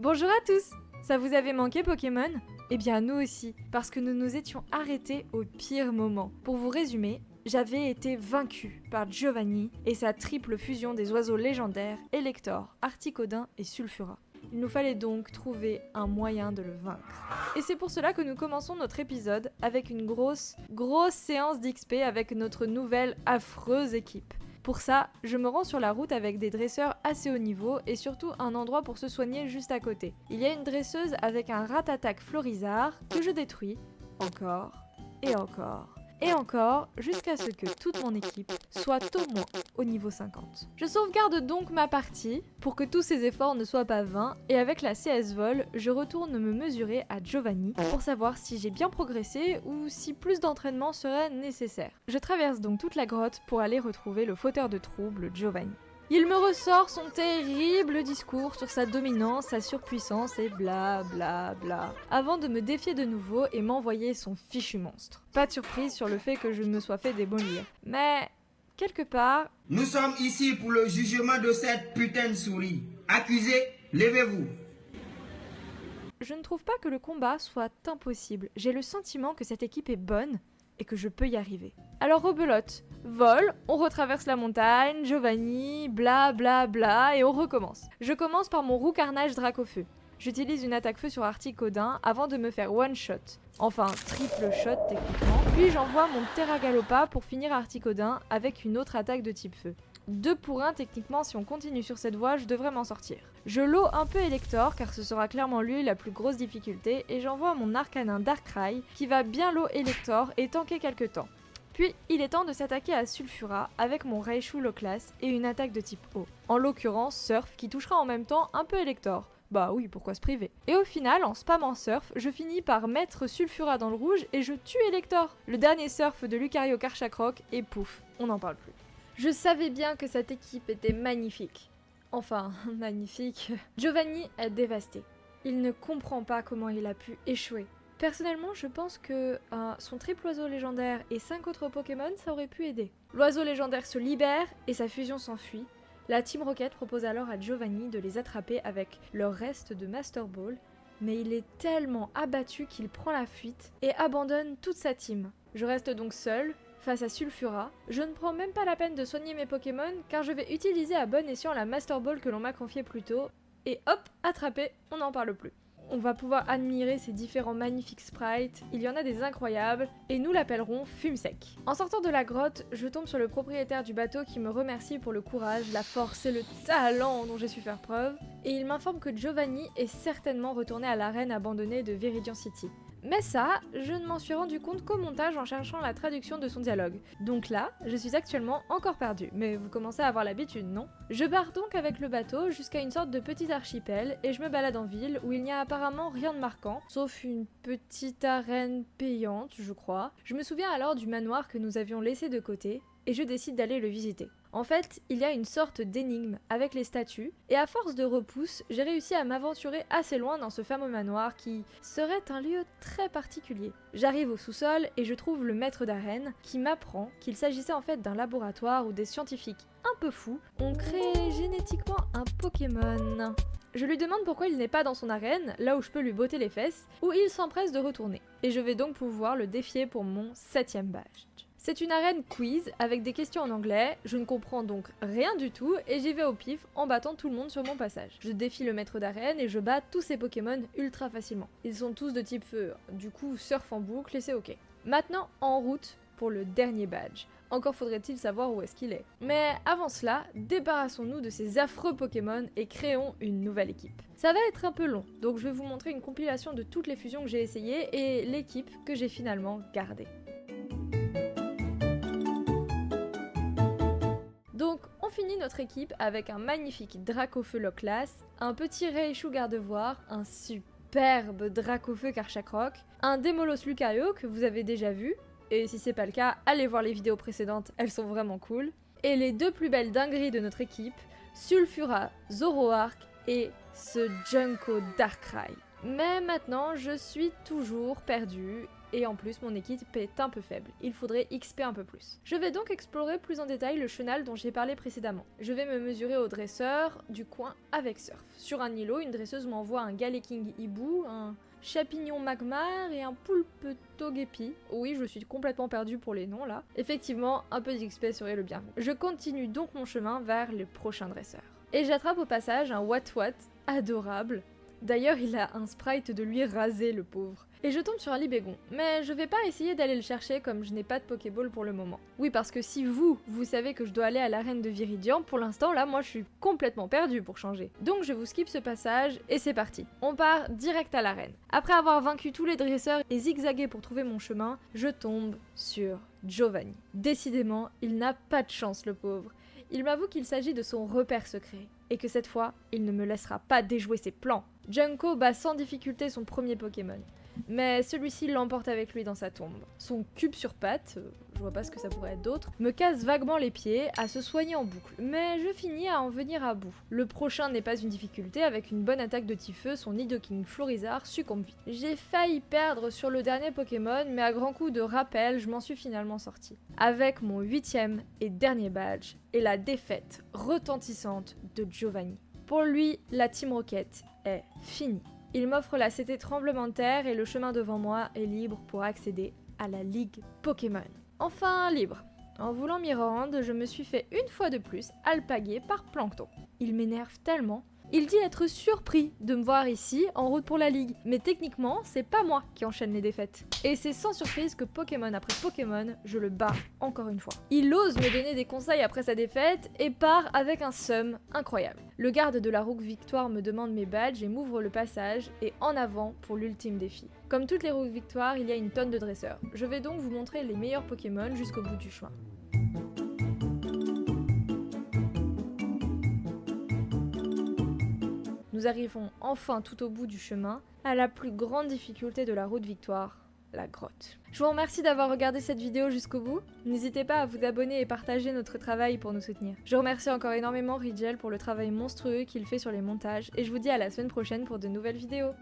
Bonjour à tous! Ça vous avait manqué Pokémon? Eh bien nous aussi, parce que nous nous étions arrêtés au pire moment. Pour vous résumer, j'avais été vaincu par Giovanni et sa triple fusion des oiseaux légendaires Elector, Articodin et Sulfura. Il nous fallait donc trouver un moyen de le vaincre. Et c'est pour cela que nous commençons notre épisode avec une grosse séance d'XP avec notre nouvelle affreuse équipe. Pour ça, je me rends sur la route avec des dresseurs assez haut niveau et surtout un endroit pour se soigner juste à côté. Il y a une dresseuse avec un rat-attaque Florizard que je détruis encore et encore. Et encore, jusqu'à ce que toute mon équipe soit au moins au niveau 50. Je sauvegarde donc ma partie, pour que tous ces efforts ne soient pas vains, et avec la CS Vol, je retourne me mesurer à Giovanni, pour savoir si j'ai bien progressé, ou si plus d'entraînement serait nécessaire. Je traverse donc toute la grotte pour aller retrouver le fauteur de troubles, Giovanni. Il me ressort son terrible discours sur sa dominance, sa surpuissance et bla bla bla, avant de me défier de nouveau et m'envoyer son fichu monstre. Pas de surprise sur le fait que je me sois fait démolir, mais quelque part... Nous sommes ici pour le jugement de cette putain de souris. Accusé, levez-vous. Je ne trouve pas que le combat soit impossible. J'ai le sentiment que cette équipe est bonne et que je peux y arriver. Alors rebelote, vol, on retraverse la montagne, Giovanni, bla bla bla, et on recommence. Je commence par mon roux carnage Dracofeu. J'utilise une attaque feu sur Articodin avant de me faire one shot. Enfin, triple shot techniquement. Puis j'envoie mon Terra Galopa pour finir Articodin avec une autre attaque de type feu. 2 pour 1 techniquement, si on continue sur cette voie, je devrais m'en sortir. Je low un peu Elector car ce sera clairement lui la plus grosse difficulté et j'envoie mon Arcanin Darkrai qui va bien low Elector et tanker quelques temps. Puis il est temps de s'attaquer à Sulfura avec mon Raichu low class et une attaque de type eau. En l'occurrence Surf qui touchera en même temps un peu Elector. Bah oui, pourquoi se priver? Et au final, en spammant Surf, je finis par mettre Sulfura dans le rouge et je tue Elector. Le dernier Surf de Lucario Karchakroc et pouf, on n'en parle plus. Je savais bien que cette équipe était magnifique. Enfin, magnifique. Giovanni est dévasté. Il ne comprend pas comment il a pu échouer. Personnellement, je pense que son triple oiseau légendaire et 5 autres Pokémon, ça aurait pu aider. L'oiseau légendaire se libère et sa fusion s'enfuit. La Team Rocket propose alors à Giovanni de les attraper avec leur reste de Master Ball, mais il est tellement abattu qu'il prend la fuite et abandonne toute sa team. Je reste donc seul face à Sulfura. Je ne prends même pas la peine de soigner mes Pokémon car je vais utiliser à bon escient la Master Ball que l'on m'a confiée plus tôt et hop, attrapé, on n'en parle plus. On va pouvoir admirer ces différents magnifiques sprites, il y en a des incroyables, et nous l'appellerons Fumsec. En sortant de la grotte, je tombe sur le propriétaire du bateau qui me remercie pour le courage, la force et le talent dont j'ai su faire preuve, et il m'informe que Giovanni est certainement retourné à l'arène abandonnée de Viridian City. Mais ça, je ne m'en suis rendu compte qu'au montage en cherchant la traduction de son dialogue. Donc là, je suis actuellement encore perdue, mais vous commencez à avoir l'habitude, non? Je pars donc avec le bateau jusqu'à une sorte de petit archipel et je me balade en ville où il n'y a apparemment rien de marquant, sauf une petite arène payante, je crois. Je me souviens alors du manoir que nous avions laissé de côté et je décide d'aller le visiter. En fait, il y a une sorte d'énigme avec les statues, et à force de repousse, j'ai réussi à m'aventurer assez loin dans ce fameux manoir qui serait un lieu très particulier. J'arrive au sous-sol et je trouve le maître d'arène qui m'apprend qu'il s'agissait en fait d'un laboratoire où des scientifiques un peu fous ont créé génétiquement un Pokémon. Je lui demande pourquoi il n'est pas dans son arène, là où je peux lui botter les fesses, où il s'empresse de retourner. Et je vais donc pouvoir le défier pour mon 7ème badge. C'est une arène quiz avec des questions en anglais, je ne comprends donc rien du tout et j'y vais au pif en battant tout le monde sur mon passage. Je défie le maître d'arène et je bats tous ces Pokémon ultra facilement. Ils sont tous de type feu, du coup surf en boucle et c'est ok. Maintenant en route pour le dernier badge. Encore faudrait-il savoir où est-ce qu'il est. Mais avant cela, débarrassons-nous de ces affreux Pokémon et créons une nouvelle équipe. Ça va être un peu long, donc je vais vous montrer une compilation de toutes les fusions que j'ai essayées et l'équipe que j'ai finalement gardée. Donc on finit notre équipe avec un magnifique Dracofeu low class, un petit Raichu Gardevoir, un superbe Dracofeu Karchakroc, un Démolos Lucario que vous avez déjà vu, et si c'est pas le cas, allez voir les vidéos précédentes, elles sont vraiment cool, et les 2 plus belles dingueries de notre équipe, Sulfura, Zoroark et ce Junko Darkrai. Mais maintenant, je suis toujours perdue. Et en plus, mon équipe est un peu faible. Il faudrait XP un peu plus. Je vais donc explorer plus en détail le chenal dont j'ai parlé précédemment. Je vais me mesurer au dresseur du coin avec Surf. Sur un îlot, une dresseuse m'envoie un Galeking Hibou, un Chapignon Magmar et un Poulpe Togepi. Oui, je suis complètement perdue pour les noms là. Effectivement, un peu d'XP serait le bienvenu. Je continue donc mon chemin vers le prochain dresseur. Et j'attrape au passage un Watwat adorable. D'ailleurs, il a un sprite de lui rasé, le pauvre. Et je tombe sur un Libégon, mais je vais pas essayer d'aller le chercher comme je n'ai pas de Pokéball pour le moment. Oui, parce que si vous savez que je dois aller à l'arène de Viridian, pour l'instant là, moi je suis complètement perdue pour changer. Donc je vous skip ce passage et c'est parti. On part direct à l'arène. Après avoir vaincu tous les dresseurs et zigzagué pour trouver mon chemin, je tombe sur Giovanni. Décidément, il n'a pas de chance, le pauvre. Il m'avoue qu'il s'agit de son repère secret, et que cette fois, il ne me laissera pas déjouer ses plans. Junko bat sans difficulté son premier Pokémon, mais celui-ci l'emporte avec lui dans sa tombe. Son cube sur pattes, je vois pas ce que ça pourrait être d'autre, me casse vaguement les pieds à se soigner en boucle, mais je finis à en venir à bout. Le prochain n'est pas une difficulté, avec une bonne attaque de Tifeu, son Nidoking Florizard succombe vite. J'ai failli perdre sur le dernier Pokémon, mais à grands coups de rappel, je m'en suis finalement sorti. Avec mon 8e et dernier badge, et la défaite retentissante de Giovanni. Pour lui, la Team Rocket est finie. Il m'offre la CT tremblement de terre et le chemin devant moi est libre pour accéder à la Ligue Pokémon. Enfin libre. En voulant m'y rendre, je me suis fait une fois de plus alpaguer par Plankton. Il m'énerve tellement. Il dit être surpris de me voir ici en route pour la Ligue, mais techniquement, c'est pas moi qui enchaîne les défaites. Et c'est sans surprise que Pokémon après Pokémon, je le bats encore une fois. Il ose me donner des conseils après sa défaite et part avec un seum incroyable. Le garde de la Rook Victoire me demande mes badges et m'ouvre le passage et en avant pour l'ultime défi. Comme toutes les Rook Victoire, il y a une tonne de dresseurs. Je vais donc vous montrer les meilleurs Pokémon jusqu'au bout du chemin. Nous arrivons enfin tout au bout du chemin, à la plus grande difficulté de la route Victoire, la grotte. Je vous remercie d'avoir regardé cette vidéo jusqu'au bout. N'hésitez pas à vous abonner et partager notre travail pour nous soutenir. Je remercie encore énormément Rigel pour le travail monstrueux qu'il fait sur les montages, et je vous dis à la semaine prochaine pour de nouvelles vidéos.